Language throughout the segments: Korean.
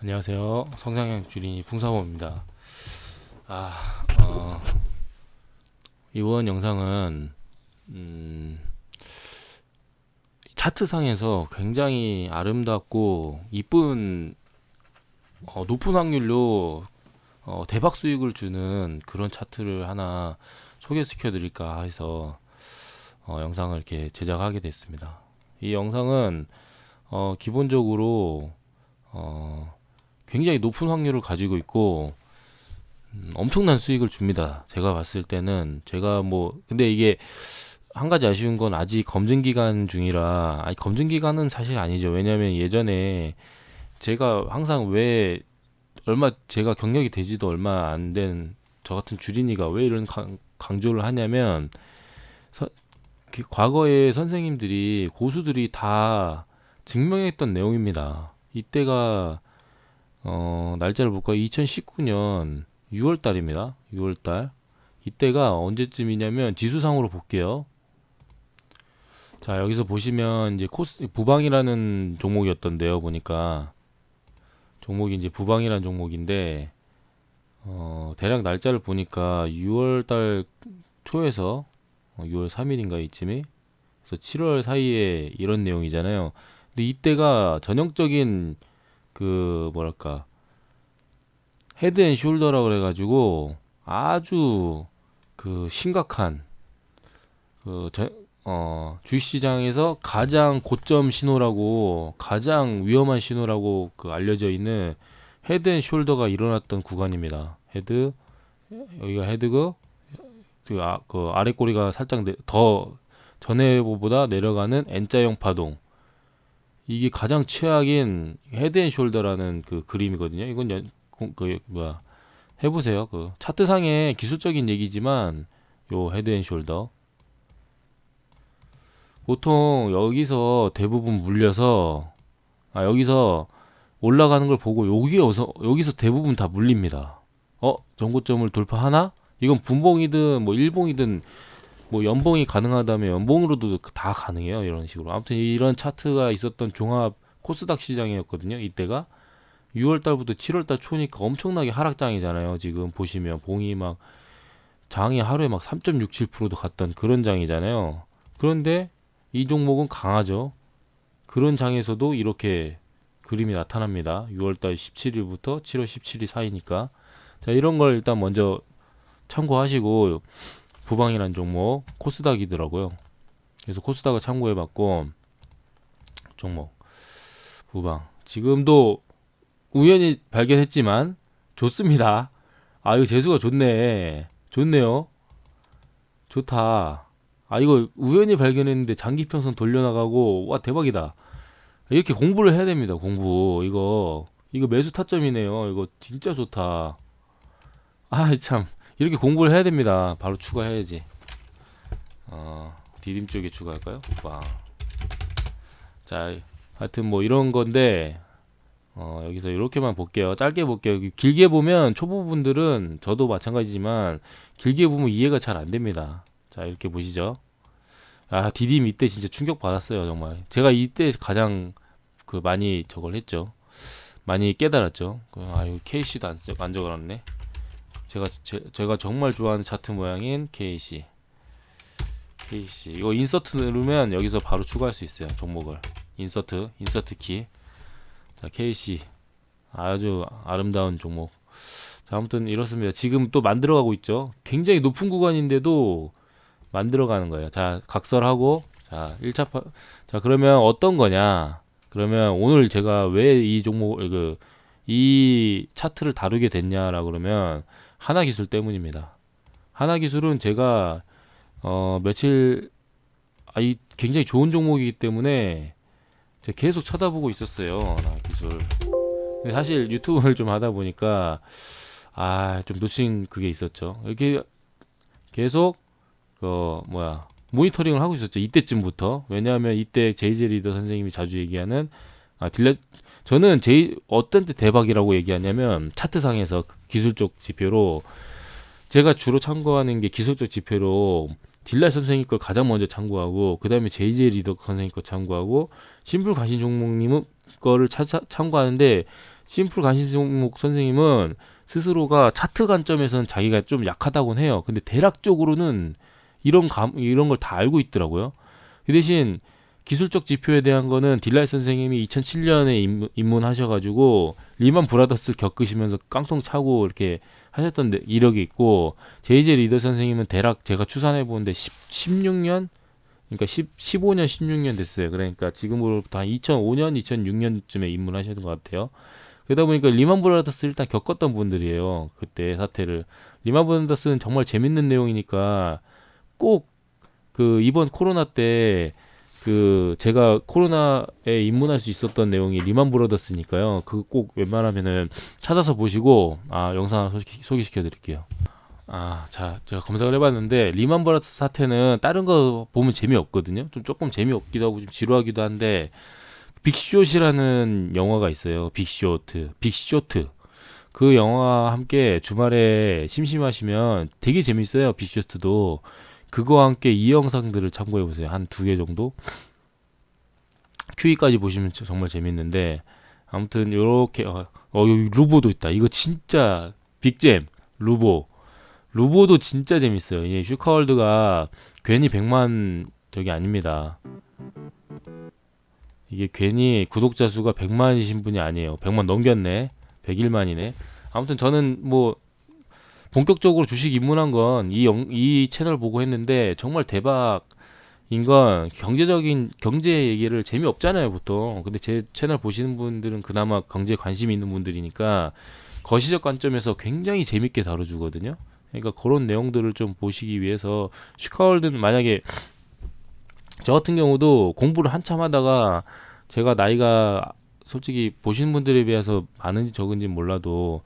안녕하세요. 성장형 주린이 풍사모입니다. 아, 이번 영상은 음, 차트상에서 굉장히 아름답고 이쁜 높은 확률로 대박 수익을 주는 그런 차트를 하나 소개시켜 드릴까 해서 영상을 이렇게 제작하게 됐습니다. 이 영상은 기본적으로 어, 굉장히 높은 확률을 가지고 있고 엄청난 수익을 줍니다. 제가 봤을 때는 제가 뭐 근데 이게 한 가지 아쉬운 건 아직 검증 기간 중이라 아니 검증 기간은 사실 아니죠. 왜냐하면 예전에 제가 항상 왜 얼마 제가 경력이 되지도 얼마 안 된 저 같은 주린이가 왜 이런 강조를 하냐면 서, 과거에 선생님들이 고수들이 다 증명했던 내용입니다. 이때가 날짜를 볼까? 2019년 6월 달입니다. 6월 달. 이때가 언제쯤이냐면 지수상으로 볼게요. 자, 여기서 보시면 이제 코스 부방이라는 종목이었던데요. 보니까 종목이 이제 부방이라는 종목인데 대략 날짜를 보니까 6월 달 초에서 6월 3일인가 이쯤에 그래서 7월 사이에 이런 내용이잖아요. 근데 이때가 전형적인 그 뭐랄까 헤드 앤 숄더라 그래가지고 아주 그 심각한 그 주식시장에서 가장 고점 신호라고 가장 위험한 신호라고 그 알려져 있는 헤드 앤 숄더가 일어났던 구간입니다. 헤드 여기가 헤드고 그 아래 꼬리가 살짝 더 전에보다 내려가는 N자형 파동 이게 가장 최악인 헤드 앤 숄더라는 그 그림이거든요. 이건 그 뭐야 해보세요. 그 차트상의 기술적인 얘기지만 요 헤드 앤 숄더 보통 여기서 대부분 물려서 여기서 올라가는 걸 보고 여기서 대부분 다 물립니다. 전고점을 돌파하나? 이건 분봉이든 뭐 일봉이든 뭐 연봉이 가능하다면 연봉으로도 다 가능해요. 이런 식으로. 아무튼 이런 차트가 있었던 종합 코스닥 시장이었거든요. 이때가 6월 달부터 7월 달 초니까 엄청나게 하락장이잖아요. 지금 보시면 봉이 막 장이 하루에 막 3.67%도 갔던 그런 장이잖아요. 그런데 이 종목은 강하죠. 그런 장에서도 이렇게 그림이 나타납니다. 6월달 17일부터 7월 17일 사이니까. 자, 이런 걸 일단 먼저 참고하시고, 부방이란 종목, 코스닥이더라고요. 그래서 코스닥을 참고해봤고, 종목, 부방. 지금도 우연히 발견했지만, 좋습니다. 이거 재수가 좋네. 좋네요. 좋다. 이거 우연히 발견했는데 장기평선 돌려나가고, 와, 대박이다. 이렇게 공부를 해야 됩니다. 공부. 이거 매수 타점이네요. 이거 진짜 좋다. 참. 이렇게 공부를 해야 됩니다. 바로 추가해야지. 디딤 쪽에 추가할까요? 와. 자, 하여튼 뭐 이런 건데, 여기서 이렇게만 볼게요. 짧게 볼게요. 길게 보면 초보분들은 저도 마찬가지지만 길게 보면 이해가 잘 안 됩니다. 자, 이렇게 보시죠. 디딤 이때 진짜 충격 받았어요. 정말. 제가 이때 가장 그 많이 저걸 했죠. 많이 깨달았죠. 이거 KC도 안 적어놨네. 제가 정말 좋아하는 차트 모양인 KC. 이거 인서트 누르면 여기서 바로 추가할 수 있어요. 종목을. 인서트 키. 자, KC. 아주 아름다운 종목. 자, 아무튼 이렇습니다. 지금 또 만들어가고 있죠. 굉장히 높은 구간인데도 만들어가는 거예요. 자, 각설하고, 자, 1차 자, 그러면 어떤 거냐? 그러면 오늘 제가 왜 이 이 차트를 다루게 됐냐라 그러면 하나기술 때문입니다. 하나기술은 제가 며칠 이 굉장히 좋은 종목이기 때문에 제가 계속 쳐다보고 있었어요. 하나기술. 근데 사실 유튜브를 좀 하다 보니까 좀 놓친 그게 있었죠. 이렇게 계속 모니터링을 하고 있었죠. 이때쯤부터. 왜냐하면 이때 제이제 리더 선생님이 자주 얘기하는 저는 어떤 때 대박이라고 얘기하냐면 차트상에서 기술적 지표로 제가 주로 참고하는 게 기술적 지표로 딜라이 선생님 걸 가장 먼저 참고하고 그 다음에 JJ 리더 선생님 거 참고하고 심플 간신 종목님은 거를 참고하는데 심플 간신 종목 선생님은 스스로가 차트 관점에서는 자기가 좀 약하다고는 해요. 근데 대략적으로는 이런 걸 다 알고 있더라고요. 그 대신 기술적 지표에 대한 거는 딜라이 선생님이 2007년에 입문하셔가지고 리만 브라더스 겪으시면서 깡통 차고 이렇게 하셨던 이력이 있고 JJ 리더 선생님은 대략 제가 추산해 보는데 16년 그러니까 15년 16년 됐어요. 그러니까 지금으로부터 한 2005년 2006년쯤에 입문하셨던 것 같아요. 그러다 보니까 리만 브라더스 일단 겪었던 분들이에요. 그때 사태를. 리만 브라더스는 정말 재밌는 내용이니까 꼭 그 이번 코로나 때 그 제가 코로나에 입문할 수 있었던 내용이 리만 브라더스니까요. 그거 꼭 웬만하면은 찾아서 보시고 영상 하나 소개시켜 드릴게요. 자, 제가 검색을 해봤는데 리만 브라더스 사태는 다른 거 보면 재미없거든요. 좀 조금 재미없기도 하고 좀 지루하기도 한데 빅쇼트라는 영화가 있어요. 빅쇼트. 그 영화와 함께 주말에 심심하시면 되게 재밌어요. 빅쇼트도. 그거와 함께 이 영상들을 참고해 보세요. 한 두 개 정도. QE까지 보시면 정말 재밌는데 아무튼 요렇게 여기 루보도 있다. 이거 진짜 빅잼. 루보도 진짜 재밌어요. 이 슈카월드가 괜히 100만 저기 아닙니다. 이게 괜히 구독자 수가 100만이신 분이 아니에요. 100만 넘겼네. 101만이네. 아무튼 저는 뭐 본격적으로 주식 입문한 건 이 채널 보고 했는데 정말 대박인 건 경제 얘기를 재미없잖아요, 보통. 근데 제 채널 보시는 분들은 그나마 경제에 관심이 있는 분들이니까 거시적 관점에서 굉장히 재밌게 다뤄주거든요. 그러니까 그런 내용들을 좀 보시기 위해서 슈카월드는 만약에 저 같은 경우도 공부를 한참 하다가 제가 나이가 솔직히 보시는 분들에 비해서 많은지 적은지 몰라도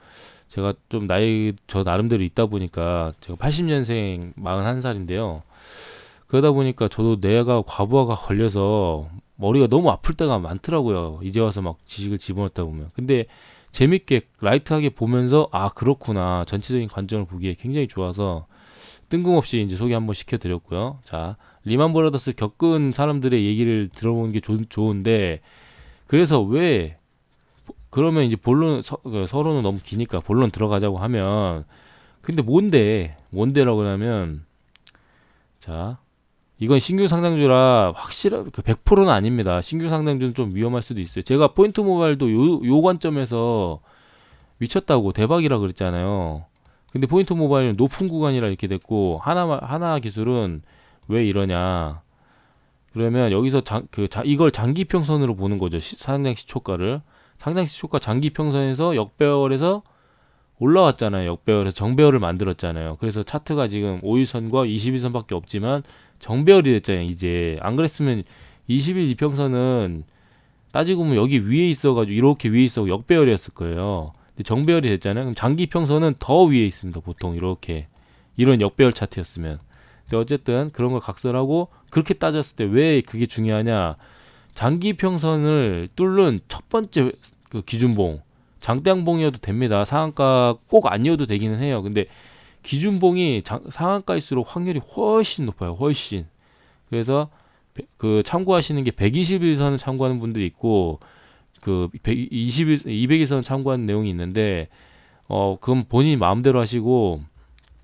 제가 좀 나이 저 나름대로 있다 보니까 제가 80년생 41살인데요. 그러다 보니까 저도 뇌가 과부하가 걸려서 머리가 너무 아플 때가 많더라고요. 이제 와서 막 지식을 집어넣다 보면. 근데 재밌게 라이트하게 보면서 그렇구나. 전체적인 관점을 보기에 굉장히 좋아서 뜬금없이 이제 소개 한번 시켜드렸고요. 자, 리만 브라더스 겪은 사람들의 얘기를 들어보는 게 좋은데 그래서 왜 그러면 이제 본론 서론은 너무 기니까 본론 들어가자고 하면 근데 뭔데라고 하면 자 이건 신규 상장주라 확실한 100%는 아닙니다. 신규 상장주는 좀 위험할 수도 있어요. 제가 포인트 모바일도 요 관점에서 미쳤다고 대박이라 그랬잖아요. 근데 포인트 모바일은 높은 구간이라 이렇게 됐고 하나 기술은 왜 이러냐? 그러면 여기서 이걸 장기 평선으로 보는 거죠. 상장 시초가를 상장 시초가 장기 평선에서 역배열에서 올라왔잖아요. 역배열에서 정배열을 만들었잖아요. 그래서 차트가 지금 5일선과 21선밖에 없지만 정배열이 됐잖아요. 이제 안 그랬으면 20일 이평선은 따지고 보면 여기 위에 있어가지고 이렇게 위에 있어 역배열이었을 거예요. 근데 정배열이 됐잖아요. 그럼 장기 평선은 더 위에 있습니다. 보통 이렇게 이런 역배열 차트였으면. 근데 어쨌든 그런 걸 각설하고 그렇게 따졌을 때 왜 그게 중요하냐? 장기 평선을 뚫는 첫 번째 그 기준봉 장대양봉이어도 됩니다. 상한가 꼭 아니어도 되기는 해요. 근데 기준봉이 상한가일수록 확률이 훨씬 높아요. 훨씬. 그래서 그 참고하시는 게 121선을 참고하는 분들이 있고 그 200일선 참고하는 내용이 있는데 그건 본인 마음대로 하시고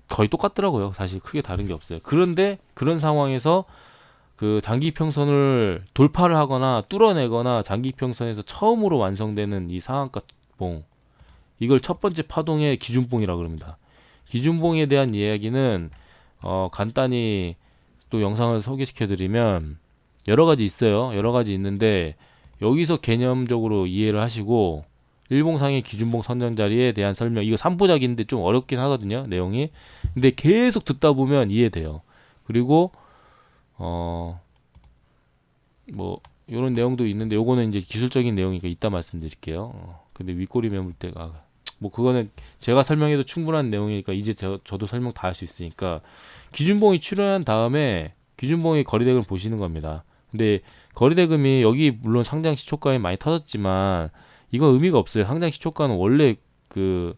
거의 똑같더라고요. 사실 크게 다른 게 없어요. 그런데 그런 상황에서 그 장기 평선을 돌파를 하거나 뚫어내거나 장기 평선에서 처음으로 완성되는 이 상한가 봉 이걸 첫 번째 파동의 기준봉이라고 그럽니다. 기준봉에 대한 이야기는 간단히 또 영상을 소개시켜 드리면 여러 가지 있어요. 여러 가지 있는데 여기서 개념적으로 이해를 하시고 일봉상의 기준봉 선정 자리에 대한 설명 이거 3부작인데 좀 어렵긴 하거든요. 내용이. 근데 계속 듣다 보면 이해돼요. 그리고 뭐 이런 내용도 있는데 요거는 이제 기술적인 내용이니까 이따 말씀드릴게요. 근데 윗꼬리 매물대가 뭐 그거는 제가 설명해도 충분한 내용이니까 이제 저도 설명 다 할 수 있으니까 기준봉이 출현한 다음에 기준봉의 거리대금을 보시는 겁니다. 근데 거리대금이 여기 물론 상장 시초가에 많이 터졌지만 이건 의미가 없어요. 상장 시초가는 원래 그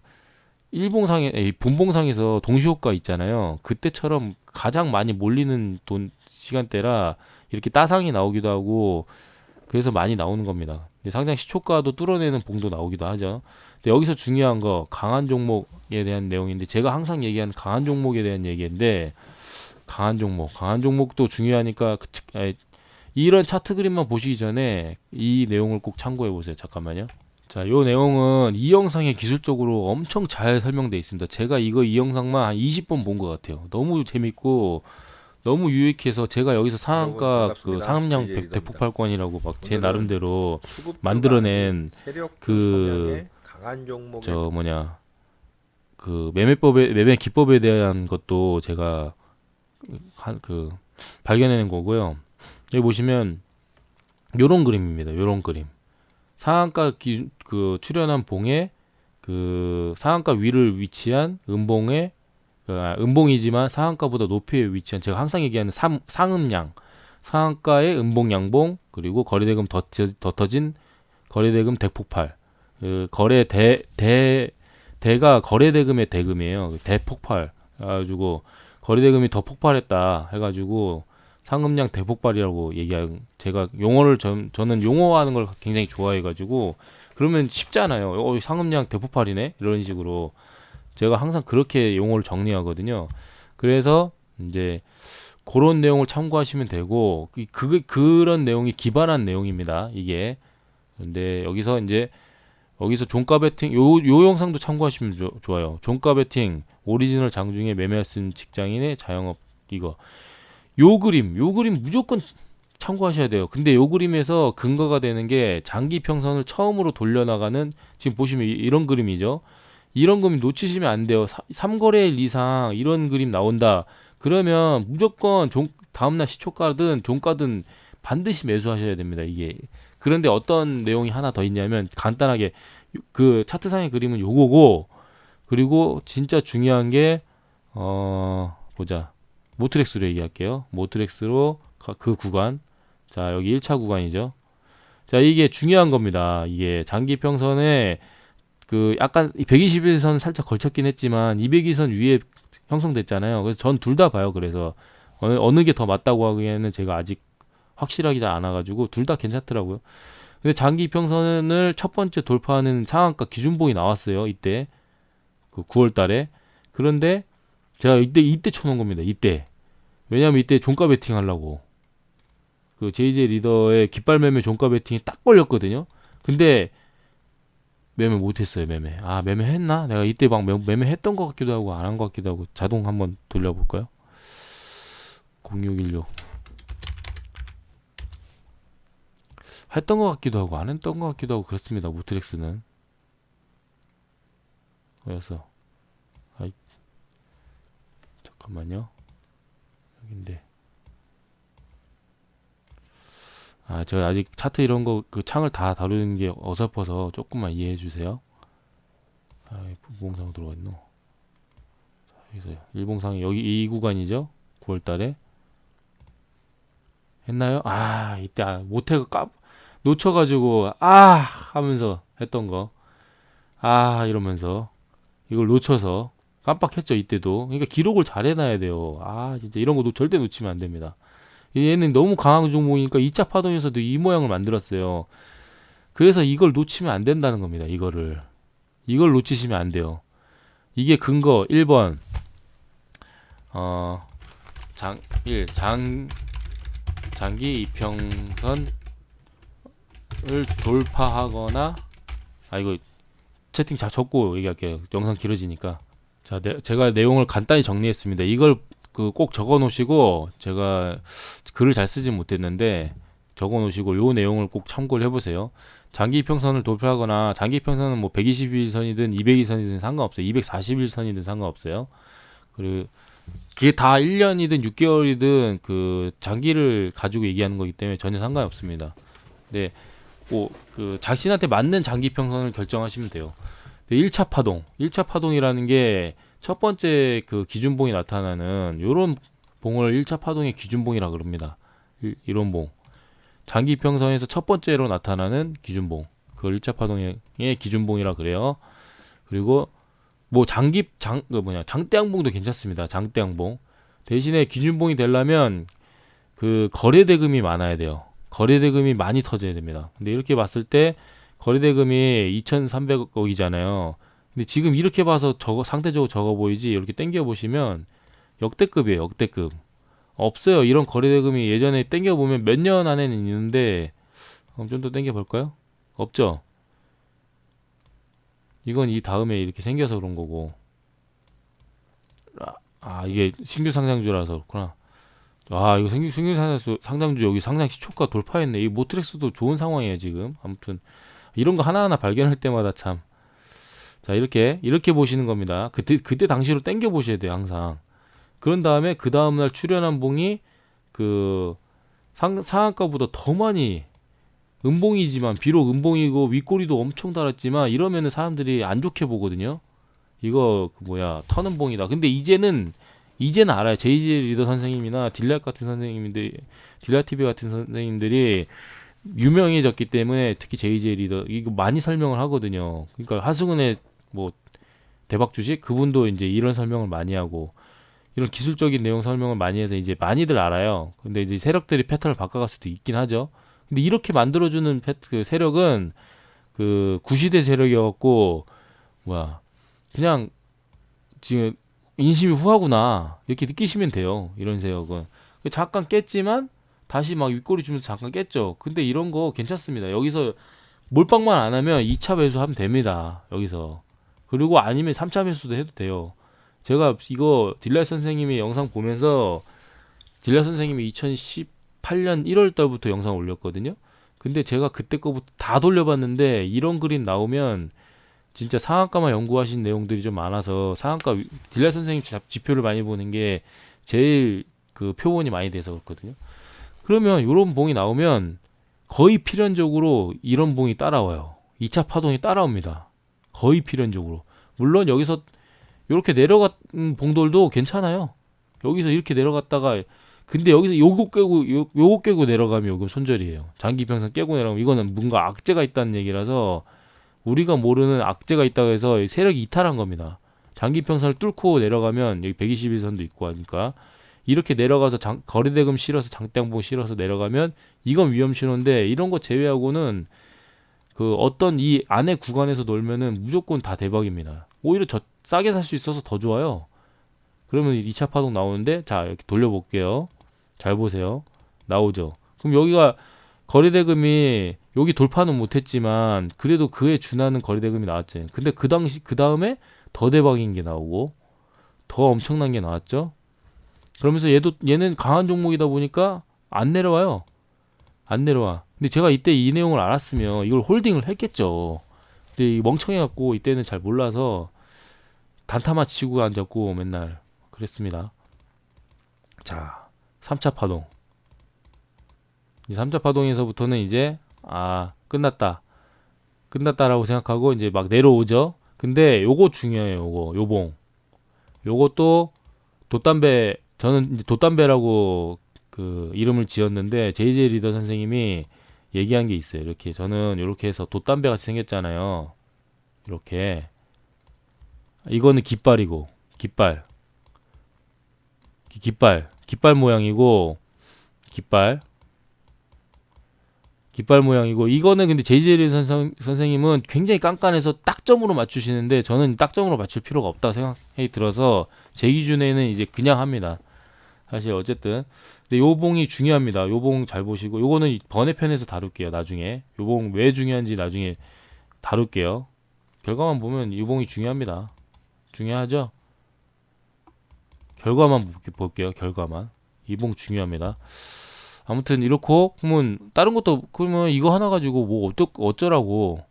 분봉상에서 동시호가 있잖아요. 그때처럼 가장 많이 몰리는 시간대라 이렇게 따상이 나오기도 하고 그래서 많이 나오는 겁니다. 근데 상장 시초가도 뚫어내는 봉도 나오기도 하죠. 근데 여기서 중요한 거 강한 종목에 대한 내용인데 제가 항상 얘기하는 강한 종목에 대한 얘기인데 강한 종목도 중요하니까 이런 차트 그림만 보시기 전에 이 내용을 꼭 참고해 보세요. 잠깐만요. 자, 요 내용은 이 영상에 기술적으로 엄청 잘 설명되어 있습니다. 제가 이 영상만 한 20번 본 것 같아요. 너무 재밌고 너무 유익해서 제가 여기서 여러분 상한가 그 반갑습니다. 상음량 JJ 리더입니다. 대폭발권이라고 막 제 오늘은 나름대로 수급주가 아닌 만들어낸 세력주 그 성향의 강한 종목의 저 뭐냐 그 매매 기법에 대한 것도 제가 그 발견해낸 거고요. 여기 보시면 요런 그림입니다. 요런 그림. 상한가 그 출현한 봉에 그 상한가 위를 위치한 음봉에 음봉이지만 상한가보다 높이 위치한 제가 항상 얘기하는 상음량 상한가의 음봉 양봉 그리고 거래대금 더 터진 거래대금 대폭발 그 거래 대가 거래대금의 대금이에요. 대폭발 해가지고 거래대금이 더 폭발했다 해가지고 상음량 대폭발이라고 얘기한 제가 용어를 저는 용어하는 걸 굉장히 좋아해가지고 그러면 쉽잖아요. 상음량 대폭발이네 이런 식으로 제가 항상 그렇게 용어를 정리하거든요. 그래서 이제 그런 내용을 참고하시면 되고 그런 내용이 기반한 내용입니다. 이게 근데 여기서 종가 베팅 요 영상도 참고하시면 좋아요. 종가 베팅 오리지널 장중에 매매할 수 있는 직장인의 자영업 이거 요 그림 무조건 참고하셔야 돼요. 근데 요 그림에서 근거가 되는 게 장기 평선을 처음으로 돌려나가는 지금 보시면 이런 그림이죠. 이런 그림 놓치시면 안 돼요. 3거래일 이상 이런 그림 나온다. 그러면 무조건 다음날 시초가든 종가든 반드시 매수하셔야 됩니다. 이게 그런데 어떤 내용이 하나 더 있냐면 간단하게 그 차트상의 그림은 요거고 그리고 진짜 중요한 게 보자. 모트렉스로 얘기할게요. 모트렉스로 그 구간. 자, 여기 1차 구간이죠. 자, 이게 중요한 겁니다. 이게 장기 평선에 그 약간 121선 살짝 걸쳤긴 했지만 202선 위에 형성됐잖아요. 그래서 전 둘 다 봐요. 그래서 어느 게 더 맞다고 하기에는 제가 아직 확실하지 않아가지고 둘 다 괜찮더라고요. 근데 장기 평선을 첫 번째 돌파하는 상한가 기준봉이 나왔어요. 이때 그 9월 달에. 그런데 제가 이때 쳐놓은 겁니다. 이때. 왜냐면 이때 종가 베팅 하려고. 그 JJ 리더의 깃발 매매 종가 베팅이 딱 걸렸거든요. 근데 매매 못했어요. 매매 했나? 내가 이때 막 매매 했던 것 같기도 하고 안 한 것 같기도 하고 자동 한번 돌려볼까요? 0616 했던 것 같기도 하고 안 했던 것 같기도 하고 그렇습니다. 모트렉스는 그래서 잠깐만요. 여긴데 제가 아직 차트 이런 거 그 창을 다 다루는 게 어설퍼서 조금만 이해해 주세요. 부봉상 들어가 있노. 여기서 일봉상이 여기 이 구간이죠. 9월 달에 했나요? 이때 못해 놓쳐가지고 하면서 했던 거 이러면서 이걸 놓쳐서 깜빡했죠. 이때도. 그러니까 기록을 잘 해놔야 돼요. 진짜 이런 거 절대 놓치면 안 됩니다. 얘는 너무 강한 종목이니까 2차 파동에서도 이 모양을 만들었어요. 그래서 이걸 놓치면 안 된다는 겁니다. 이걸 놓치시면 안 돼요. 이게 근거 1번 장기 이평선을 돌파하거나 이거 채팅 잘 적고 얘기할게요. 영상 길어지니까. 자, 제가 내용을 간단히 정리했습니다. 이걸 꼭 적어 놓으시고 제가 글을 잘 쓰진 못했는데 적어 놓으시고 요 내용을 꼭 참고를 해보세요. 장기 이평선을 돌파하거나 장기 이평선은 뭐 121선이든 202선이든 상관없어요. 241선이든 상관없어요. 그리고 그게 다 1년이든 6개월이든 그 장기를 가지고 얘기하는 거기 때문에 전혀 상관이 없습니다. 네, 그 자신한테 맞는 장기 평선을 결정하시면 돼요. 1차 파동이라는 게 첫 번째 그 기준봉이 나타나는 요런 봉을 1차 파동의 기준봉이라 그럽니다. 이런 봉. 장기 평선에서 첫 번째로 나타나는 기준봉. 그걸 1차 파동의 기준봉이라 그래요. 그리고 뭐 장대항봉도 괜찮습니다. 장대항봉. 대신에 기준봉이 되려면 그 거래대금이 많아야 돼요. 거래대금이 많이 터져야 됩니다. 근데 이렇게 봤을 때 거래대금이 2,300억이잖아요. 근데 지금 이렇게 봐서 상대적으로 적어 보이지, 이렇게 땡겨 보시면 역대급이에요. 역대급. 없어요. 이런 거래대금이 예전에 땡겨 보면 몇 년 안에는 있는데, 좀 더 땡겨 볼까요? 없죠. 이건 이 다음에 이렇게 생겨서 그런 거고. 이게 신규 상장주라서 그렇구나. 이거 신규 상장주 여기 상장 시초가 돌파했네. 이 모트렉스도 좋은 상황이에요, 지금. 아무튼 이런 거 하나하나 발견할 때마다 참. 자, 이렇게 보시는 겁니다. 그때 당시로 땡겨 보셔야 돼요, 항상. 그런 다음에 그 다음날 출현한 봉이 그 상한가보다 더 많이, 음봉이지만 비록 음봉이고 윗꼬리도 엄청 달았지만 이러면은 사람들이 안 좋게 보거든요. 이거 터는 봉이다. 근데 이제는 알아요. 제이제 리더 선생님이나 딜랏 같은 선생님들, 딜랏 TV 같은 선생님들이 유명해졌기 때문에, 특히 제이제 리더 이거 많이 설명을 하거든요. 그러니까 하승은의 뭐 대박 주식 그분도 이제 이런 설명을 많이 하고, 이런 기술적인 내용 설명을 많이 해서 이제 많이들 알아요. 근데 이제 세력들이 패턴을 바꿔갈 수도 있긴 하죠. 근데 이렇게 만들어주는 그 세력은 그 구시대 세력이었고, 그냥 지금 인심이 후하구나 이렇게 느끼시면 돼요. 이런 세력은 잠깐 깼지만 다시 막 윗꼬리 주면서 잠깐 깼죠. 근데 이런 거 괜찮습니다. 여기서 몰빵만 안 하면 2차 매수하면 됩니다. 여기서. 그리고 아니면 3차 매수도 해도 돼요. 제가 이거 딜라 선생님이 영상 보면서, 딜라 선생님이 2018년 1월 달부터 영상 올렸거든요. 근데 제가 그때 거부터 다 돌려봤는데 이런 그림 나오면 진짜 상한가만 연구하신 내용들이 좀 많아서, 상한가 딜라 선생님 지표를 많이 보는 게 제일 그 표본이 많이 돼서 그렇거든요. 그러면 이런 봉이 나오면 거의 필연적으로 이런 봉이 따라와요. 2차 파동이 따라옵니다. 거의 필연적으로. 물론 여기서 이렇게 내려간 봉돌도 괜찮아요. 여기서 이렇게 내려갔다가, 근데 여기서 요거 깨고 내려가면 이거 손절이에요. 장기 평선 깨고 내려가면 이거는 뭔가 악재가 있다는 얘기라서, 우리가 모르는 악재가 있다고 해서 세력이 이탈한 겁니다. 장기 평선을 뚫고 내려가면 여기 121선도 있고 하니까, 이렇게 내려가서 거래대금 실어서 장대항봉 실어서 내려가면 이건 위험 신호인데, 이런 거 제외하고는 그 어떤 이 안에 구간에서 놀면은 무조건 다 대박입니다. 오히려 싸게 살 수 있어서 더 좋아요. 그러면 2차 파동 나오는데, 자, 이렇게 돌려볼게요. 잘 보세요. 나오죠. 그럼 여기가 거래대금이 여기 돌파는 못했지만 그래도 그에 준하는 거래대금이 나왔지. 근데 그 다음에 더 대박인 게 나오고 더 엄청난 게 나왔죠. 그러면서 얘는 강한 종목이다 보니까 안 내려와요. 안 내려와. 근데 제가 이때 이 내용을 알았으면 이걸 홀딩을 했겠죠. 근데 멍청해갖고 이때는 잘 몰라서 단타만 치고 앉았고 맨날 그랬습니다. 자, 3차 파동. 이 3차 파동에서부터는 이제 끝났다라고 생각하고 이제 막 내려오죠. 근데 요거 중요해요. 요것도 돛담배, 저는 이제 돛담배라고 그 이름을 지었는데, JJ 리더 선생님이 얘기한 게 있어요. 이렇게 저는 이렇게 해서 돛담배 같이 생겼잖아요. 이렇게. 이거는 깃발이고, 깃발 모양이고, 깃발 모양이고, 이거는 근데 제이제리 선생님은 굉장히 깐깐해서 딱점으로 맞추시는데, 저는 딱점으로 맞출 필요가 없다고 생각이 들어서 제 기준에는 이제 그냥 합니다. 사실 어쨌든. 근데 요 봉이 중요합니다. 요 봉 잘 보시고, 요거는 번외편에서 다룰게요. 나중에 요 봉 왜 중요한지 나중에 다룰게요. 결과만 보면 이 봉이 중요합니다. 중요하죠? 결과만 볼게요. 결과만. 이 봉 중요합니다. 아무튼 이렇고, 그러면 다른 것도, 그러면 이거 하나 가지고 뭐 어쩌라고,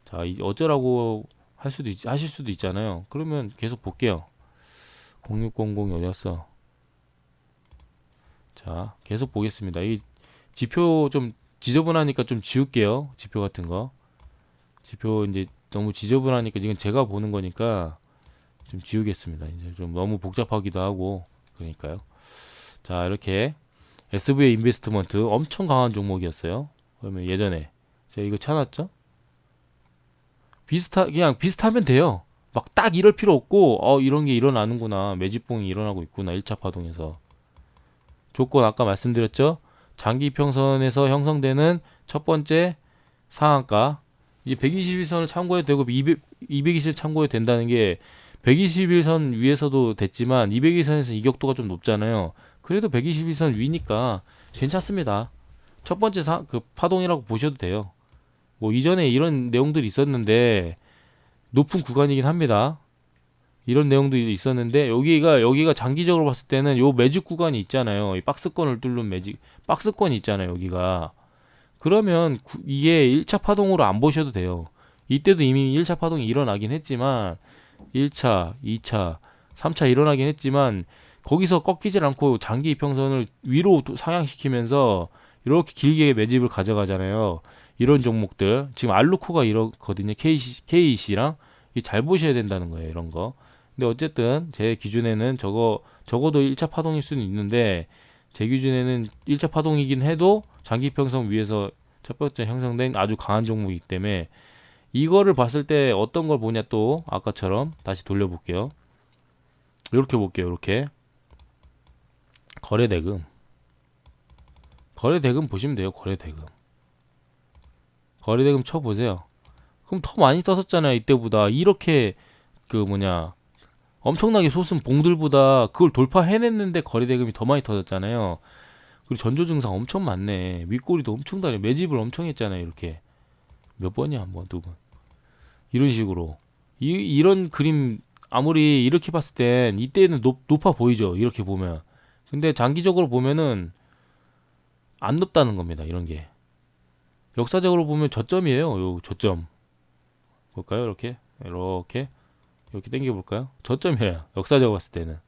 자, 어쩌라고 하실 수도 있잖아요. 그러면 계속 볼게요. 0600이 어디였어? 자, 계속 보겠습니다. 이 지표 좀 지저분하니까 좀 지울게요. 지표 같은 거. 지표 이제 너무 지저분하니까, 지금 제가 보는 거니까 좀 지우겠습니다. 이제 좀 너무 복잡하기도 하고 그러니까요. 자, 이렇게 SVA 인베스트먼트 엄청 강한 종목이었어요. 그러면 예전에 제가 이거 쳐놨죠? 그냥 비슷하면 돼요. 막 딱 이럴 필요 없고 이런 게 일어나는구나. 매집봉이 일어나고 있구나. 1차 파동에서. 조건 아까 말씀드렸죠. 장기 이평선에서 형성되는 첫 번째 상한가 이제 121선을 참고해도 되고 220을 참고해도 된다는 게 121선 위에서도 됐지만 221선에서 이격도가 좀 높잖아요. 그래도 121선 위니까 괜찮습니다. 첫 번째 그 파동이라고 보셔도 돼요. 뭐 이전에 이런 내용들이 있었는데 높은 구간이긴 합니다. 이런 내용도 있었는데 여기가 장기적으로 봤을 때는 요 매직 구간이 있잖아요. 이 박스권을 뚫는 매직 박스권이 있잖아요. 여기가 그러면 이게 1차 파동으로 안 보셔도 돼요. 이때도 이미 1차 파동이 일어나긴 했지만 1차, 2차, 3차 일어나긴 했지만 거기서 꺾이질 않고 장기 이평선을 위로 상향시키면서 이렇게 길게 매집을 가져가잖아요. 이런 종목들 지금 알루코가 이렇거든요. KEC랑 잘 보셔야 된다는 거예요. 이런 거. 근데 어쨌든 제 기준에는 적어도 1차 파동일 수는 있는데 제 기준에는 1차 파동이긴 해도 장기 평선 위에서 첫 번째 형성된 아주 강한 종목이기 때문에 이거를 봤을 때 어떤 걸 보냐 또 아까처럼 다시 돌려볼게요. 이렇게 볼게요. 이렇게 거래대금 보시면 돼요. 거래대금 쳐보세요. 그럼 더 많이 떴었잖아요. 이때보다 이렇게 그 뭐냐 엄청나게 솟은 봉들보다 그걸 돌파해냈는데 거래대금이 더 많이 터졌잖아요. 그리고 전조 증상 엄청 많네. 윗꼬리도 엄청 달려. 매집을 엄청 했잖아요. 이렇게 몇 번이야, 한 번, 두 번. 이런 식으로 이런 그림 아무리 이렇게 봤을 땐 이때는 높아 보이죠. 이렇게 보면. 근데 장기적으로 보면은 안 높다는 겁니다. 이런 게 역사적으로 보면 저점이에요. 요 저점 볼까요? 이렇게 당겨 볼까요? 저점이에요. 역사적으로 봤을 때는.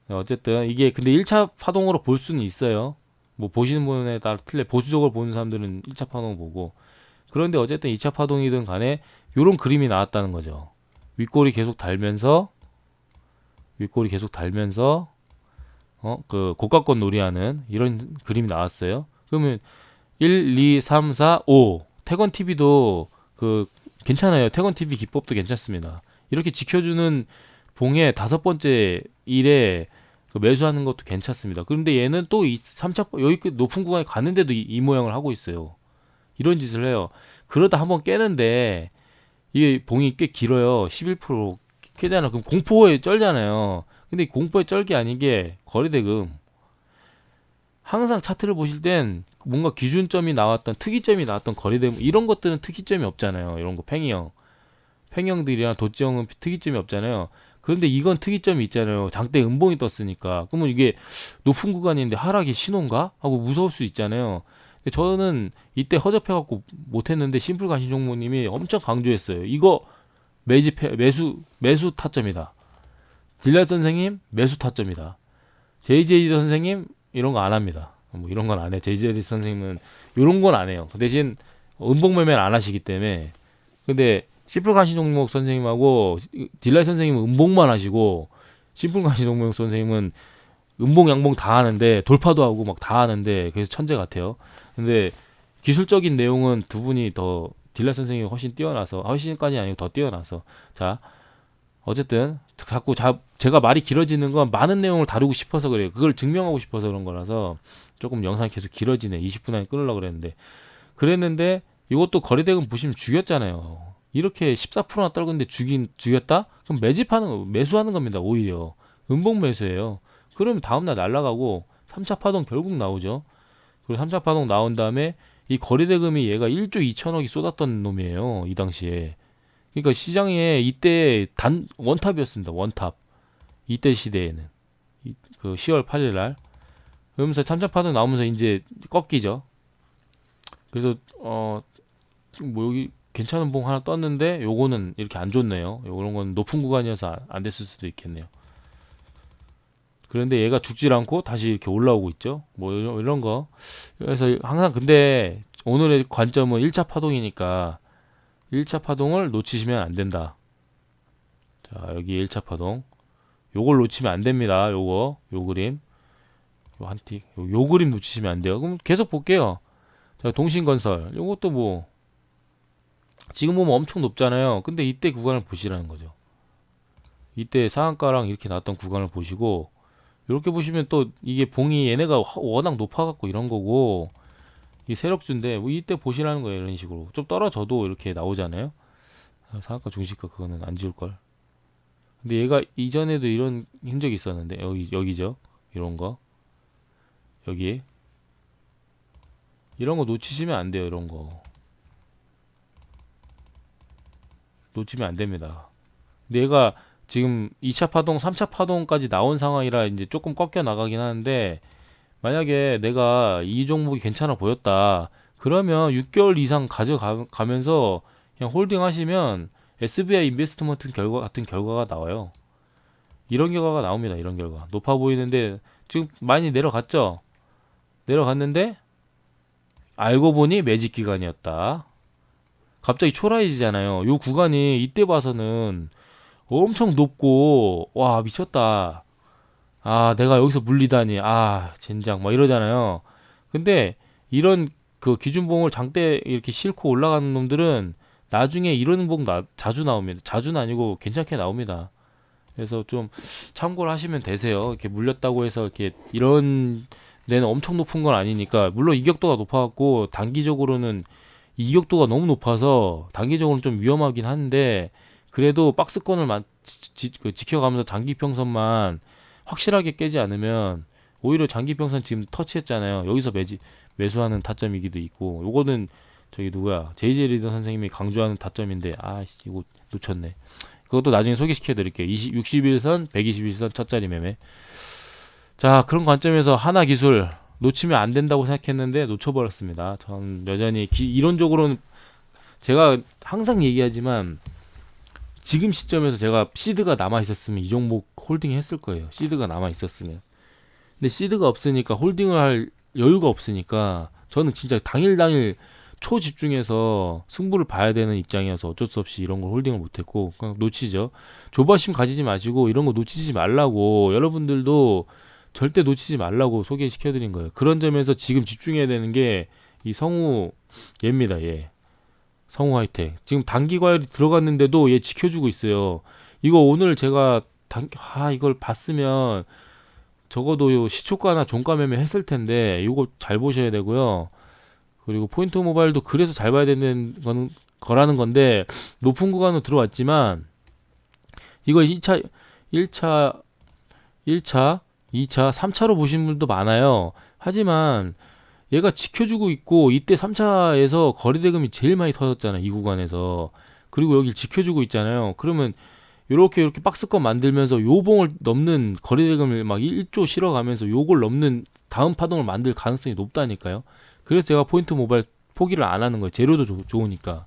어쨌든 이게 근데 1차 파동으로 볼 수는 있어요. 뭐 보시는 분에 따라 틀려. 보수적으로 보는 사람들은 1차 파동 보고. 그런데 어쨌든 2차 파동이든 간에 요런 그림이 나왔다는 거죠. 윗골이 계속 달면서 그 고가권 놀이하는 이런 그림이 나왔어요. 그러면 1, 2, 3, 4, 5 태건 TV도 그 괜찮아요. 태건 TV 기법도 괜찮습니다. 이렇게 지켜주는 봉의 다섯 번째 일에 그 매수하는 것도 괜찮습니다. 그런데 얘는 또 이 3차 여기 높은 구간에 갔는데도 이 모양을 하고 있어요. 이런 짓을 해요. 그러다 한번 깨는데 이게 봉이 꽤 길어요. 11% 깨잖아. 그럼 공포에 쩔잖아요. 근데 이 공포에 쩔게 아닌 게 거래대금. 항상 차트를 보실 땐 뭔가 기준점이 나왔던 특이점이 나왔던 거래대금 이런 것들은 특이점이 없잖아요. 이런 거 팽형들이랑 도지형은 특이점이 없잖아요. 그런데 이건 특이점이 있잖아요. 장대 음봉이 떴으니까. 그러면 이게 높은 구간인데 하락이 신호인가? 하고 무서울 수 있잖아요. 근데 저는 이때 허접해갖고 못했는데 심플 가신 종목님이 엄청 강조했어요. 이거 매수 타점이다. 딜라 선생님 매수 타점이다. JJ 선생님 이런 거 안 합니다. 뭐 이런 건 안 해. JJ 선생님은 이런 건 안 해요. 그 대신 음봉 매매를 안 하시기 때문에. 근데 심플 가시종목 선생님하고 딜라이 선생님은 음봉만 하시고 심플 가시종목 선생님은 음봉 양봉 다 하는데 돌파도 하고 막 다 하는데 그래서 천재 같아요. 근데 기술적인 내용은 두 분이 더 딜라이 선생님이 훨씬 뛰어나서 훨씬까지 아니고 더 뛰어나서 자 어쨌든 제가 말이 길어지는 건 많은 내용을 다루고 싶어서 그래요. 그걸 증명하고 싶어서 그런 거라서 조금 영상이 계속 길어지네. 20분 안에 끊으려고 그랬는데 이것도 거래대금 보시면 죽였잖아요. 이렇게 14%나 떨궜는데 죽였다? 그럼 매수하는 겁니다. 오히려 음봉 매수예요. 그러면 다음날 날아가고 3차 파동 결국 나오죠. 그리고 3차 파동 나온 다음에 이 거래대금이 얘가 1조 2천억이 쏟았던 놈이에요. 이 당시에. 그러니까 시장에 이때 원탑이었습니다. 원탑. 이때 시대에는 그 10월 8일 날 그러면서 3차 파동 나오면서 이제 꺾이죠. 그래서 뭐 여기 괜찮은 봉 하나 떴는데 요거는 이렇게 안 좋네요. 요런 건 높은 구간이어서 안 됐을 수도 있겠네요. 그런데 얘가 죽질 않고 다시 이렇게 올라오고 있죠. 뭐 이런 거. 그래서 항상 근데 오늘의 관점은 1차 파동이니까 1차 파동을 놓치시면 안 된다. 자, 여기 1차 파동. 요걸 놓치면 안 됩니다. 요 그림. 요 한 틱. 요 그림 놓치시면 안 돼요. 그럼 계속 볼게요. 자, 동신건설. 요것도 뭐 지금 보면 엄청 높잖아요. 근데 이때 구간을 보시라는 거죠. 이때 상한가랑 이렇게 나왔던 구간을 보시고 이렇게 보시면 또 이게 봉이 얘네가 워낙 높아갖고 이런 거고 이 세력주인데 뭐 이때 보시라는 거예요. 이런 식으로 좀 떨어져도 이렇게 나오잖아요. 상한가 중시가 그거는 안 지울 걸. 근데 얘가 이전에도 이런 흔적이 있었는데 여기죠. 이런 거 여기 이런 거 놓치시면 안 돼요. 이런 거 놓치면 안 됩니다. 근데 얘가 지금 2차 파동, 3차 파동까지 나온 상황이라 이제 조금 꺾여 나가긴 하는데 만약에 내가 이 종목이 괜찮아 보였다. 그러면 6개월 이상 가져가면서 그냥 홀딩 하시면 SBI 인베스트먼트 결과 같은 결과가 나와요. 이런 결과가 나옵니다. 이런 결과. 높아 보이는데 지금 많이 내려갔죠? 내려갔는데 알고 보니 매직 기간이었다. 갑자기 초라해지잖아요. 요 구간이 이때 봐서는 엄청 높고 와 미쳤다. 아 내가 여기서 물리다니 아 젠장 막 이러잖아요. 근데 이런 그 기준봉을 장대 이렇게 싣고 올라가는 놈들은 나중에 이런 봉 자주 나옵니다. 자주는 아니고 괜찮게 나옵니다. 그래서 좀 참고를 하시면 되세요. 이렇게 물렸다고 해서 이렇게 이런 데는 엄청 높은 건 아니니까 물론 이격도가 높아갖고 단기적으로는 이격도가 너무 높아서 단기적으로는 좀 위험하긴 한데 그래도 박스권을 지켜가면서 장기평선만 확실하게 깨지 않으면 오히려 장기평선 지금 터치했잖아요. 여기서 매수하는 타점이기도 있고 요거는 저기 누구야 제이제 리더 선생님이 강조하는 타점인데 아씨 이거 놓쳤네. 그것도 나중에 소개시켜 드릴게요. 61선 121선 첫자리 매매. 자 그런 관점에서 하나기술 놓치면 안 된다고 생각했는데 놓쳐버렸습니다. 전 여전히 이론적으로는 제가 항상 얘기하지만 지금 시점에서 제가 시드가 남아 있었으면 이 종목 홀딩 했을 거예요. 시드가 남아 있었으면. 근데 시드가 없으니까 홀딩을 할 여유가 없으니까 저는 진짜 당일 초집중해서 승부를 봐야 되는 입장이어서 어쩔 수 없이 이런 걸 홀딩을 못했고 그냥 놓치죠. 조바심 가지지 마시고 이런 거 놓치지 말라고 여러분들도 절대 놓치지 말라고 소개시켜드린 거예요. 그런 점에서 지금 집중해야 되는 게 이 성우 얘입니다. 얘. 성우 하이텍. 지금 단기 과열이 들어갔는데도 얘 지켜주고 있어요. 이거 오늘 제가 이걸 봤으면 적어도 요 시초가나 종가 매매 했을 텐데 이거 잘 보셔야 되고요. 그리고 포인트 모바일도 그래서 잘 봐야 되는 거라는 건데 높은 구간으로 들어왔지만 이거 1차, 2차, 3차로 보신 분도 많아요. 하지만 얘가 지켜주고 있고 이때 3차에서 거래대금이 제일 많이 터졌잖아요. 이 구간에서. 그리고 여기 지켜주고 있잖아요. 그러면 요렇게 박스권 만들면서 요 봉을 넘는 거래대금을 막 1조 실어가면서 요걸 넘는 다음 파동을 만들 가능성이 높다니까요. 그래서 제가 포인트 모바일 포기를 안 하는 거예요. 재료도 좋으니까.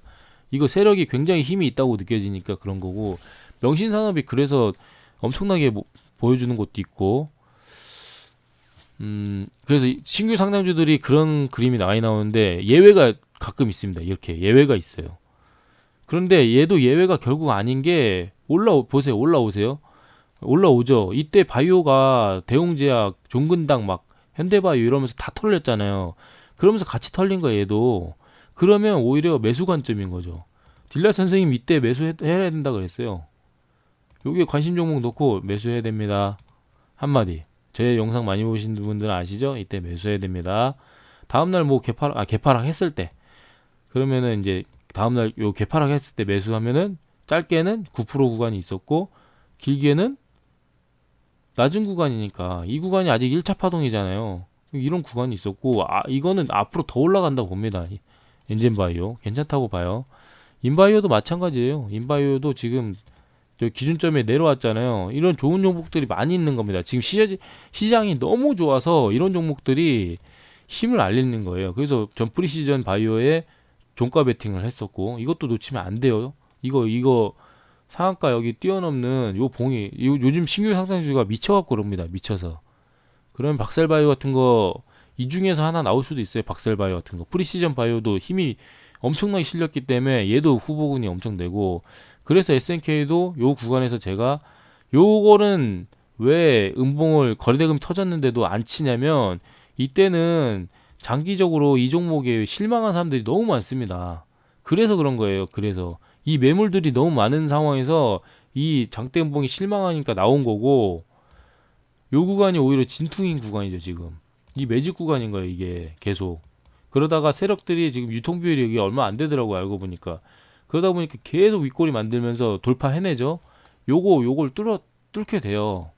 이거 세력이 굉장히 힘이 있다고 느껴지니까 그런 거고 명신산업이 그래서 엄청나게 보여주는 것도 있고 그래서 신규 상장주들이 그런 그림이 많이 나오는데 예외가 가끔 있습니다. 이렇게 예외가 있어요. 그런데 얘도 예외가 결국 아닌 게 보세요. 올라오죠. 이때 바이오가 대웅제약, 종근당 막 현대바이오 이러면서 다 털렸잖아요. 그러면서 같이 털린 거예요. 얘도. 그러면 오히려 매수 관점인 거죠. 딜라 선생님 이때 매수해야 된다 그랬어요. 여기에 관심 종목 놓고 매수해야 됩니다. 한마디. 제 영상 많이 보신 분들은 아시죠? 이때 매수해야 됩니다. 다음날 뭐 개파락 했을 때 그러면은 이제 다음날 요 개파락 했을 때 매수하면은 짧게는 9% 구간이 있었고 길게는 낮은 구간이니까 이 구간이 아직 1차 파동이잖아요. 이런 구간이 있었고 이거는 앞으로 더 올라간다고 봅니다. 엔진바이오 괜찮다고 봐요. 인바이오도 마찬가지예요. 인바이오도 지금 기준점에 내려왔잖아요. 이런 좋은 종목들이 많이 있는 겁니다. 지금 시장이 너무 좋아서 이런 종목들이 힘을 알리는 거예요. 그래서 전 프리시전 바이오에 종가 베팅을 했었고 이것도 놓치면 안 돼요. 이거 상한가 여기 뛰어넘는 요 봉이 요즘 신규 상승주가 미쳐갖고 그럽니다. 미쳐서. 그러면 박셀바이오 같은 거 이 중에서 하나 나올 수도 있어요. 박셀바이오 같은 거. 프리시전 바이오도 힘이 엄청나게 실렸기 때문에 얘도 후보군이 엄청 되고 그래서 SNK도 요 구간에서 제가 요거는 왜 음봉을 거래대금이 터졌는데도 안 치냐면 이때는 장기적으로 이 종목에 실망한 사람들이 너무 많습니다. 그래서 그런 거예요. 그래서 이 매물들이 너무 많은 상황에서 이 장대음봉이 실망하니까 나온 거고, 요 구간이 오히려 진퉁인 구간이죠. 지금 이 매직 구간인 거예요. 이게 계속 그러다가 세력들이 지금 유통 비율이 여기 얼마 안 되더라고요. 알고 보니까. 그러다 보니까 계속 윗꼬리 만들면서 돌파해내죠. 요걸 뚫게 돼요.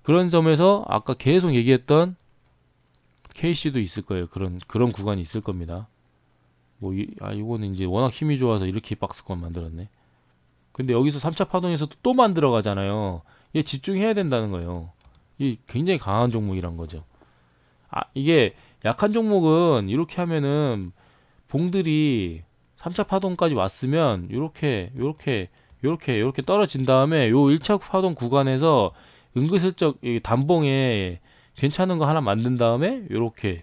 그런 점에서 아까 계속 얘기했던 KC도 있을 거예요. 그런 구간이 있을 겁니다. 이거는 이제 워낙 힘이 좋아서 이렇게 박스권 만들었네. 근데 여기서 3차 파동에서 또 만들어 가잖아요. 이게 집중해야 된다는 거예요. 이 굉장히 강한 종목이란 거죠. 이게 약한 종목은 이렇게 하면은 봉들이 3차 파동까지 왔으면 요렇게 떨어진 다음에 요 1차 파동 구간에서 은근슬쩍 이 단봉에 괜찮은 거 하나 만든 다음에 요렇게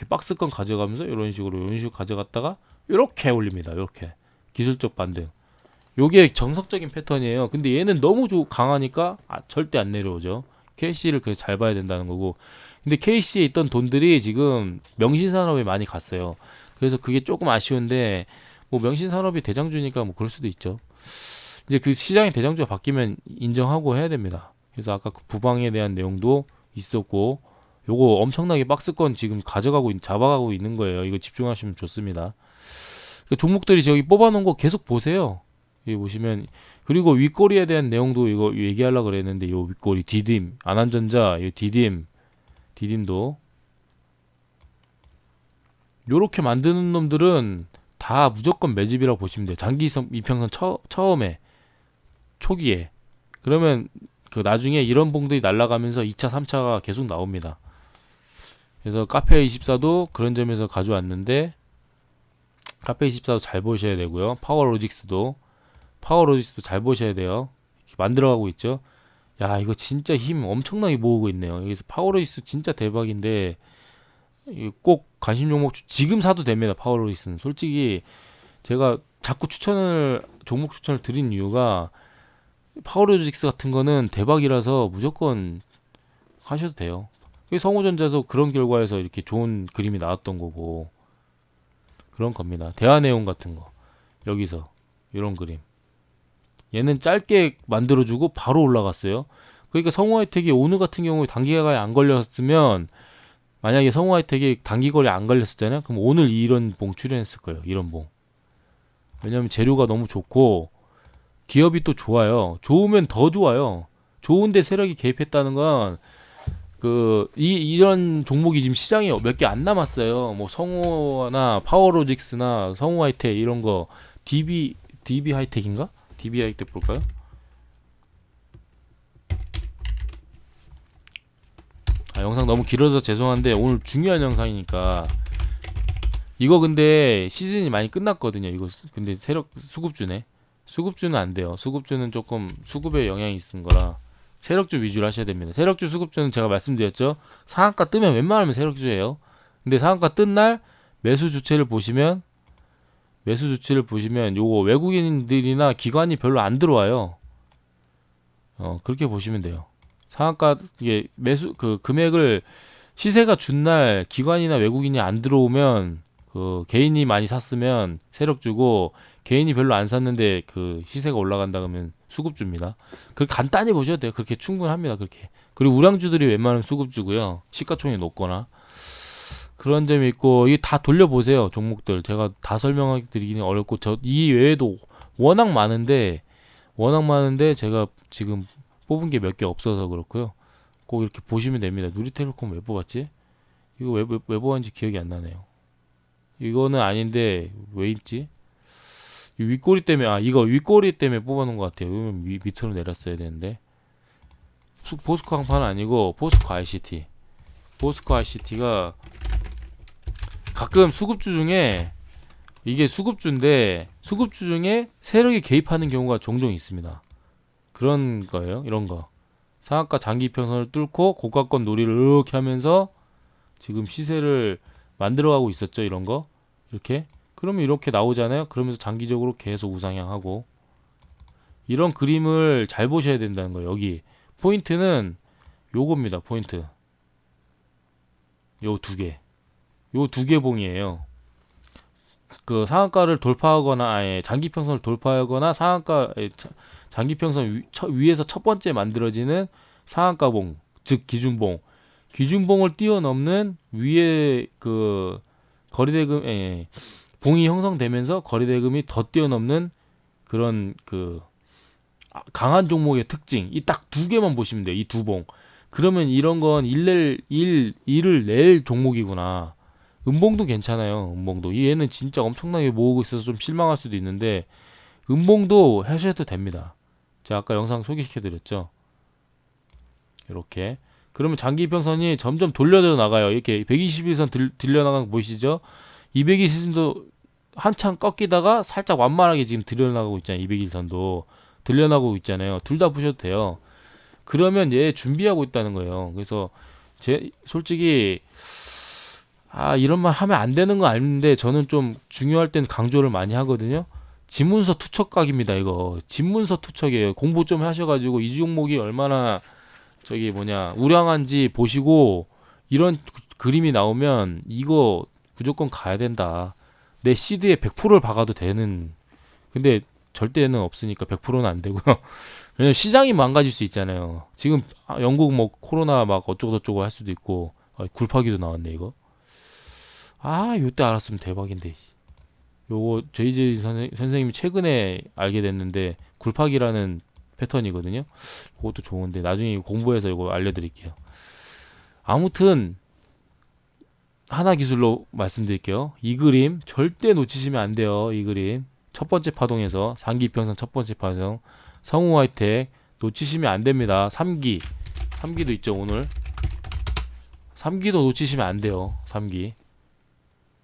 박스권 가져가면서 이런 식으로 가져갔다가 요렇게 올립니다. 요렇게 기술적 반등. 요게 정석적인 패턴이에요. 근데 얘는 너무 강하니까 절대 안 내려오죠. KC를 그래서 잘 봐야 된다는 거고. 근데 KC에 있던 돈들이 지금 명신산업에 많이 갔어요. 그래서 그게 조금 아쉬운데, 뭐 명신산업이 대장주니까 뭐 그럴 수도 있죠. 이제 그 시장의 대장주가 바뀌면 인정하고 해야 됩니다. 그래서 아까 그 부방에 대한 내용도 있었고, 요거 엄청나게 박스권 지금 잡아가고 있는 거예요. 이거 집중하시면 좋습니다. 그 종목들이 저기 뽑아놓은 거 계속 보세요. 여기 보시면, 그리고 윗꼬리에 대한 내용도 이거 얘기하려고 그랬는데, 요 윗꼬리 디딤 안암전자, 요 디딤도 요렇게 만드는 놈들은 다 무조건 매집이라고 보시면 돼요. 장기 이평선 처음에 초기에. 그러면 그 나중에 이런 봉들이 날아가면서 2차 3차가 계속 나옵니다. 그래서 카페24도 그런 점에서 가져왔는데, 카페24도 잘 보셔야 되고요. 파워로직스도 잘 보셔야 돼요. 만들어가고 있죠. 야, 이거 진짜 힘 엄청나게 모으고 있네요. 여기서 파워로직스 진짜 대박인데, 이거 꼭 관심 종목 지금 사도 됩니다. 파워로직스는 솔직히 제가 자꾸 종목 추천을 드린 이유가, 파워로직스 같은 거는 대박이라서 무조건 하셔도 돼요. 성우전자도 그런 결과에서 이렇게 좋은 그림이 나왔던 거고, 그런 겁니다. 대한해운 같은 거, 여기서 이런 그림, 얘는 짧게 만들어주고 바로 올라갔어요. 그러니까 성우하이텍이 오늘 같은 경우에 단기가에 안 걸렸으면, 만약에 성우하이텍이 단기거리에 안 걸렸었잖아요. 그럼 오늘 이런 봉 출연했을 거예요. 이런 봉. 왜냐면 재료가 너무 좋고 기업이 또 좋아요. 좋으면 더 좋아요. 좋은데 세력이 개입했다는 건, 이런 종목이 지금 시장에 몇 개 안 남았어요. 뭐 성우나 파워로직스나 성우하이텍 이런 거, DB 하이텍인가? DB 하이텍 볼까요? 영상 너무 길어서 죄송한데 오늘 중요한 영상이니까. 이거 근데 시즌이 많이 끝났거든요. 이거 근데 수급주네. 수급주는 안 돼요. 수급주는 조금 수급에 영향이 있는 거라 세력주 위주로 하셔야 됩니다. 세력주 수급주는 제가 말씀드렸죠. 상한가 뜨면 웬만하면 세력주예요. 근데 상한가 뜬 날 매수 주체를 보시면 요거 외국인들이나 기관이 별로 안 들어와요. 그렇게 보시면 돼요. 상한가 이게 금액을 시세가 준 날 기관이나 외국인이 안 들어오면, 개인이 많이 샀으면 세력주고, 개인이 별로 안 샀는데 그 시세가 올라간다 그러면 수급주입니다. 그 간단히 보셔도 돼요. 그렇게 충분합니다. 그렇게. 그리고 우량주들이 웬만하면 수급주고요. 시가총액이 높거나 그런 점이 있고, 이게 다 돌려보세요. 종목들 제가 다 설명드리기는 어렵고, 이 외에도 워낙 많은데 제가 지금 뽑은 게 몇 개 없어서 그렇고요. 꼭 이렇게 보시면 됩니다. 누리텔레콤 왜 뽑았지? 이거 왜 뽑았는지 기억이 안 나네요. 이거는 아닌데 왜 있지? 이 윗꼬리 때문에, 이거 윗꼬리 때문에 뽑아놓은 것 같아요. 그러면 밑으로 내렸어야 되는데. 포스코 항파는 아니고 포스코 ICT가 가끔 수급주 중에, 이게 수급주인데 수급주 중에 세력이 개입하는 경우가 종종 있습니다. 그런 거예요. 이런 거 상한가 장기 이평선을 뚫고 고가권 놀이를 이렇게 하면서 지금 시세를 만들어가고 있었죠. 이런 거 이렇게, 그러면 이렇게 나오잖아요. 그러면서 장기적으로 계속 우상향하고, 이런 그림을 잘 보셔야 된다는 거예요. 여기 포인트는 요겁니다. 포인트 요 두 개 봉이에요. 그 상한가를 돌파하거나 아예 장기평선을 돌파하거나 장기평선 위에서 첫 번째 만들어지는 상한가봉, 즉 기준봉을 뛰어넘는 위에 그 거리대금 봉이 형성되면서 거리대금이 더 뛰어넘는 그런 그 강한 종목의 특징, 이 딱 두 개만 보시면 돼요. 이 두 봉. 그러면 이런 건 일을 낼 종목이구나. 음봉도 괜찮아요. 음봉도. 얘는 진짜 엄청나게 모으고 있어서 좀 실망할 수도 있는데 음봉도 하셔도 됩니다. 제가 아까 영상 소개시켜 드렸죠. 이렇게. 그러면 장기 평선이 점점 돌려져 나가요. 이렇게 121선 들려 나가는 거 보이시죠? 221선도 한참 꺾이다가 살짝 완만하게 지금 들려나가고 있잖아요. 201선도 들려나가고 있잖아요. 둘 다 보셔도 돼요. 그러면 얘 준비하고 있다는 거예요. 그래서 제 솔직히 이런 말 하면 안 되는 거 아는데 저는 좀 중요할 땐 강조를 많이 하거든요. 집문서 투척각입니다. 이거 집문서 투척이에요. 공부 좀 하셔가지고 이 종목이 얼마나 저기 뭐냐 우량한지 보시고 이런 그림이 나오면 이거 무조건 가야 된다. 내 시드에 100%를 박아도 되는. 근데 절대는 없으니까 100%는 안 되고요. 왜냐면 시장이 망가질 수 있잖아요. 지금 영국 뭐 코로나 막 어쩌고저쩌고 할 수도 있고 굴파기도 나왔네 이거. 요때 알았으면 대박인데. 요거 JJ 선생님이 최근에 알게 됐는데 굴파기라는 패턴이거든요. 그것도 좋은데 나중에 공부해서 이거 알려드릴게요. 아무튼 하나 기술로 말씀드릴게요. 이 그림 절대 놓치시면 안 돼요. 이 그림 첫 번째 파동에서 상기평선 첫 번째 파동 성우 하이텍 놓치시면 안 됩니다. 3기도 있죠 오늘. 3기도 놓치시면 안 돼요. 3기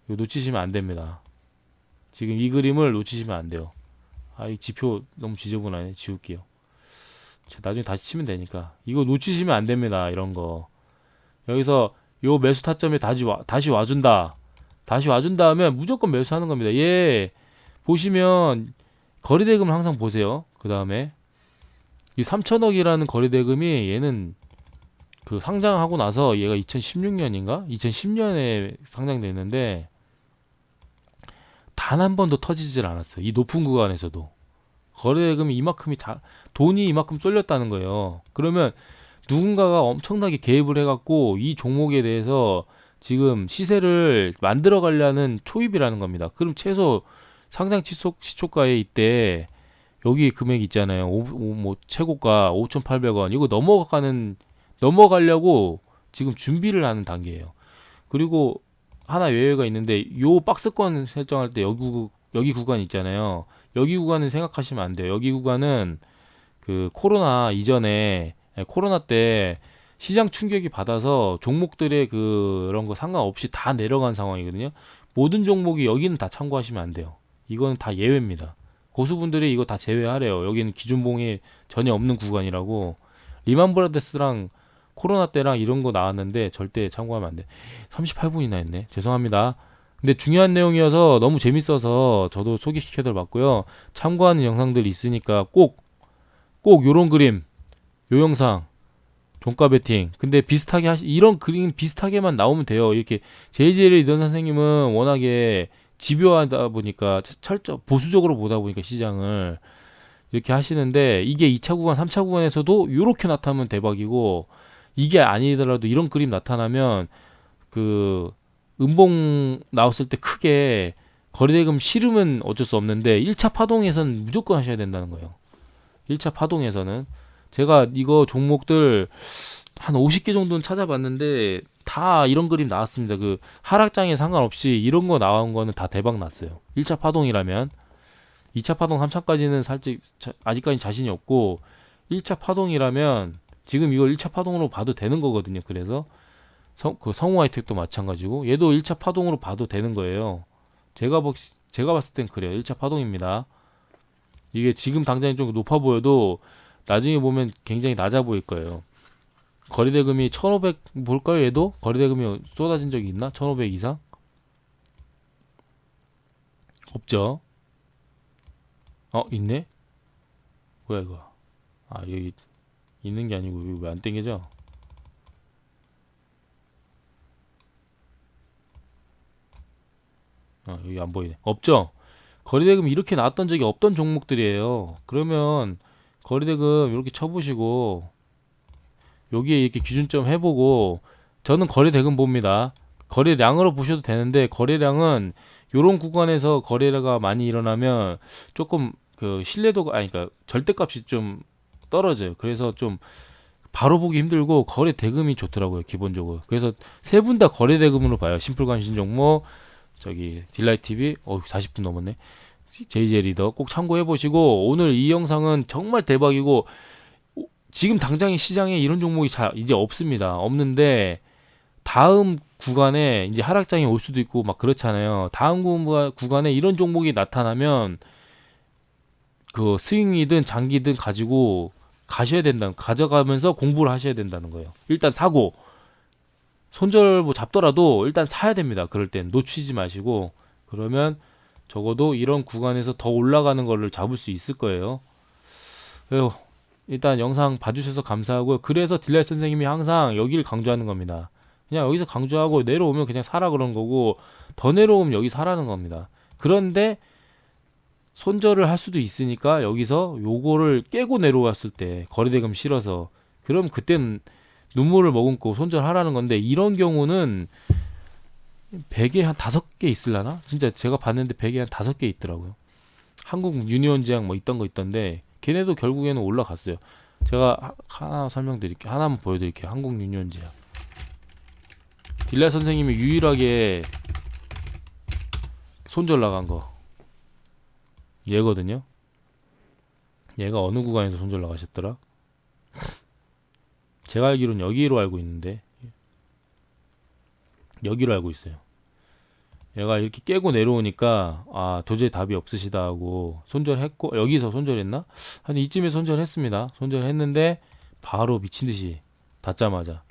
이거 놓치시면 안 됩니다. 지금 이 그림을 놓치시면 안 돼요. 이 지표 너무 지저분하네. 지울게요. 나중에 다시 치면 되니까. 이거 놓치시면 안 됩니다. 이런 거. 여기서 요 매수 타점에 다시 와준다. 다시 와준 다음에 무조건 매수하는 겁니다. 얘 보시면 거리대금을 항상 보세요. 그 다음에 이 3천억이라는 거리대금이 얘는 그 상장하고 나서 얘가 2016년인가? 2010년에 상장됐는데 단 한 번도 터지질 않았어요. 이 높은 구간에서도. 거래대금이 이만큼이 돈이 이만큼 쏠렸다는 거예요. 그러면 누군가가 엄청나게 개입을 해갖고 이 종목에 대해서 지금 시세를 만들어 가려는 초입이라는 겁니다. 그럼 최소 상장 시초가에 이때 여기 금액 있잖아요. 뭐 최고가 5,800원 이거 넘어가려고 지금 준비를 하는 단계예요. 그리고 하나 예외가 있는데 요 박스권 설정할 때 여기 구간 있잖아요. 여기 구간은 생각하시면 안 돼요. 여기 구간은 그 코로나 이전에 코로나 때 시장 충격이 받아서 종목들의 그런 거 상관없이 다 내려간 상황이거든요. 모든 종목이 여기는 다 참고하시면 안 돼요. 이거는 다 예외입니다. 고수분들이 이거 다 제외하래요. 여기는 기준봉이 전혀 없는 구간이라고. 리만 브라더스랑 코로나 때랑 이런 거 나왔는데 절대 참고하면 안 돼. 38분이나 했네. 죄송합니다. 근데 중요한 내용이어서 너무 재밌어서 저도 소개시켜드려 봤고요. 참고하는 영상들이 있으니까 꼭 요런 그림, 요 영상, 종가 베팅. 근데 비슷하게 이런 그림 비슷하게만 나오면 돼요. 이렇게 JJ 리던 선생님은 워낙에 집요하다 보니까 보수적으로 보다 보니까 시장을 이렇게 하시는데 이게 2차 구간, 3차 구간에서도 이렇게 나타나면 대박이고 이게 아니더라도 이런 그림 나타나면 그 음봉 나왔을 때 크게 거리대금 싫으면 어쩔 수 없는데 1차 파동에서는 무조건 하셔야 된다는 거예요. 1차 파동에서는 제가 이거 종목들 한 50개 정도는 찾아봤는데 다 이런 그림 나왔습니다. 그 하락장에 상관없이 이런 거 나온 거는 다 대박 났어요. 1차 파동이라면 2차 파동, 3차까지는 살짝 아직까지 자신이 없고 1차 파동이라면 지금 이걸 1차 파동으로 봐도 되는 거거든요. 그래서 그 성우 하이텍도 마찬가지고 얘도 1차 파동으로 봐도 되는 거예요. 제가 봤을 땐 그래요. 1차 파동입니다. 이게 지금 당장이 좀 높아 보여도 나중에 보면 굉장히 낮아 보일 거예요. 거리대금이 1500 볼까요? 얘도 거리대금이 쏟아진 적이 있나? 1500 이상? 없죠. 있네? 뭐야 이거? 여기 있는 게 아니고 이거 왜 안 땡겨져? 여기 안 보이네. 없죠? 거래대금 이렇게 나왔던 적이 없던 종목들이에요. 그러면 거래대금 이렇게 쳐보시고 여기에 이렇게 기준점 해보고 저는 거래대금 봅니다. 거래량으로 보셔도 되는데 거래량은 요런 구간에서 거래가 많이 일어나면 조금 그 신뢰도가 아니 그러니까 절대값이 좀 떨어져요. 그래서 좀 바로 보기 힘들고 거래 대금이 좋더라고요, 기본적으로. 그래서 세 분 다 거래 대금으로 봐요. 심플관심 종목, 저기 딜라이트 TV, 40분 넘었네. JJ 리더 꼭 참고해 보시고 오늘 이 영상은 정말 대박이고 지금 당장의 시장에 이런 종목이 잘 이제 없습니다. 없는데 다음 구간에 이제 하락장이 올 수도 있고 막 그렇잖아요. 다음 구간에 이런 종목이 나타나면 그 스윙이든 장기든 가지고 가셔야 된다는 가져가면서 공부를 하셔야 된다는 거예요. 일단 사고 손절 뭐 잡더라도 일단 사야 됩니다. 그럴 땐 놓치지 마시고 그러면 적어도 이런 구간에서 더 올라가는 거를 잡을 수 있을 거예요. 그래서 일단 영상 봐주셔서 감사하고요. 그래서 딜라이 선생님이 항상 여기를 강조하는 겁니다. 그냥 여기서 강조하고 내려오면 그냥 사라 그런 거고 더 내려오면 여기 사라는 겁니다. 그런데 손절을 할 수도 있으니까 여기서 요거를 깨고 내려왔을 때 거래대금 실어서 그럼 그땐 눈물을 머금고 손절하라는 건데 이런 경우는 100에 한 5개 있을라나? 진짜 제가 봤는데 100에 한 5개 있더라고요. 한국 유니온 제약 뭐 있던 거 있던데 걔네도 결국에는 올라갔어요. 제가 하나 설명드릴게요. 하나만 보여드릴게요. 한국 유니온 제약. 딜라 선생님이 유일하게 손절 나간 거 얘거든요. 얘가 어느 구간에서 손절 나가셨더라? 제가 알기로는 여기로 알고 있는데 여기로 알고 있어요. 얘가 이렇게 깨고 내려오니까 아 도저히 답이 없으시다 하고 손절했고 여기서 손절했나? 한 이쯤에 손절했습니다. 손절했는데 바로 미친듯이 닫자마자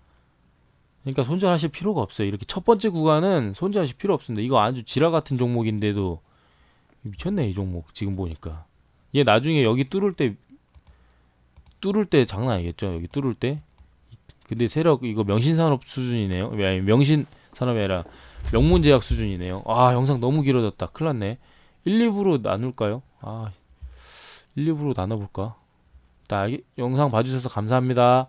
그러니까 손절하실 필요가 없어요. 이렇게 첫 번째 구간은 손절하실 필요 없습니다. 이거 아주 지라 같은 종목인데도 미쳤네 이 종목 지금 보니까 얘 나중에 여기 뚫을 때 장난 아니겠죠. 여기 뚫을 때 근데 세력 이거 명신산업 수준이네요. 아니, 명신산업이 아니라 명문제약 수준이네요. 아 영상 너무 길어졌다. 큰일 났네. 1, 2부로 나눌까요? 1, 2부로 나눠볼까? 영상 봐주셔서 감사합니다.